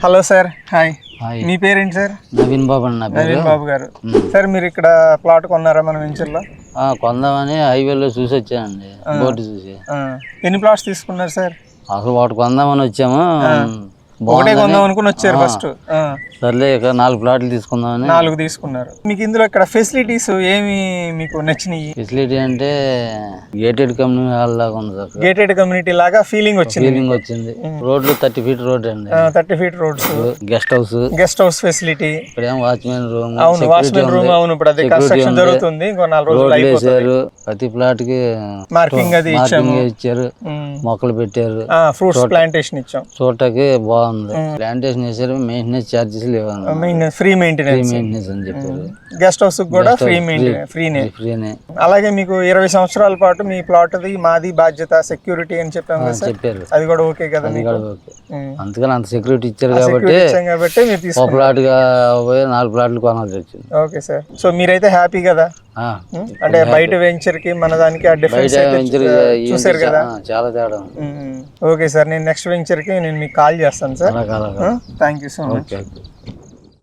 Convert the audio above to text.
Hello sir, hi. Hi. మీ పేరేంటి sir? Naveen బాబు అండి నా పేరు. నవీన్ బాబు గారు. సార్ మీరు ఇక్కడ ప్లాట్ కొన్నారా మన వెంచర్లో? కొందామని హైవేలో చూసి వచ్చానండి, బోర్డు చూసి. ఎన్ని ప్లాట్స్ తీసుకున్నారు సార్? అసలు ఒకటి కొందామని వచ్చాము, ఒకటే కొందాం అనుకుని వచ్చారు ఫస్ట్. సర్లే ఇక 4 ప్లాట్లు తీసుకుందామని. 4 తీసుకున్నారు. మీకు ఇందులో ఇక్కడ ఫెసిలిటీస్ ఏమి మీకు నచ్చినాయి? ఫెసిలిటీ అంటే గేటెడ్ కమ్యూనిటీ హాల్ లాగా ఉంది సార్. గేటెడ్ కమ్యూనిటీ లాగా ఫీలింగ్ వచ్చింది. రోడ్లు 30 ఫీట్ రోడ్ అండి. 30 feet roads. Guest house facility. ఇప్పుడేమో వాచ్మెన్ రూమ్. అవును, వాచ్మెన్ రూమ్. అవును, ఇప్పుడు అది కన్స్ట్రక్షన్ జరుగుతుంది. ఇంకో 4 రోజులు అయిపోతుంది. ప్రతి ప్లాట్ కి మార్కింగ్ అది ఇచ్చారు, మొక్కలు పెట్టారు, ఫ్రూట్స్ ప్లాంటేషన్ ఇచ్చాం. చూడటానికి బాగుంది. ప్లాంటేషన్ చేశారు, మెయింటెనెన్స్ చార్జెస్ లేవు, ఫ్రీ మెయింటెనెన్స్ అని చెప్పారు. గెస్ట్ హౌస్ కూడా ఫ్రీనే. అలాగే మీకు 20 సంవత్సరాల పాటు మీ ప్లాట్ అది మాది బాధ్యత, సెక్యూరిటీ అని చెప్పాము చెప్పారు. అది కూడా ఓకే కదా? అందుకని అంత సెక్యూరిటీ ఇచ్చారు కాబట్టి మీరు తీసుకున్నారు. ప్లాట్ గా 4 ప్లాట్లు కొనాల్సి వచ్చింది. ఓకే సార్, సో మీరైతే హ్యాపీ కదా? అంటే బయట వెంచర్ కి మన దానికి చూసారు కదా, చాలా తేడా. ఓకే సార్, నేను నెక్స్ట్ వెంచర్ కి నేను మీకు కాల్ చేస్తాను sir. Thank you so much.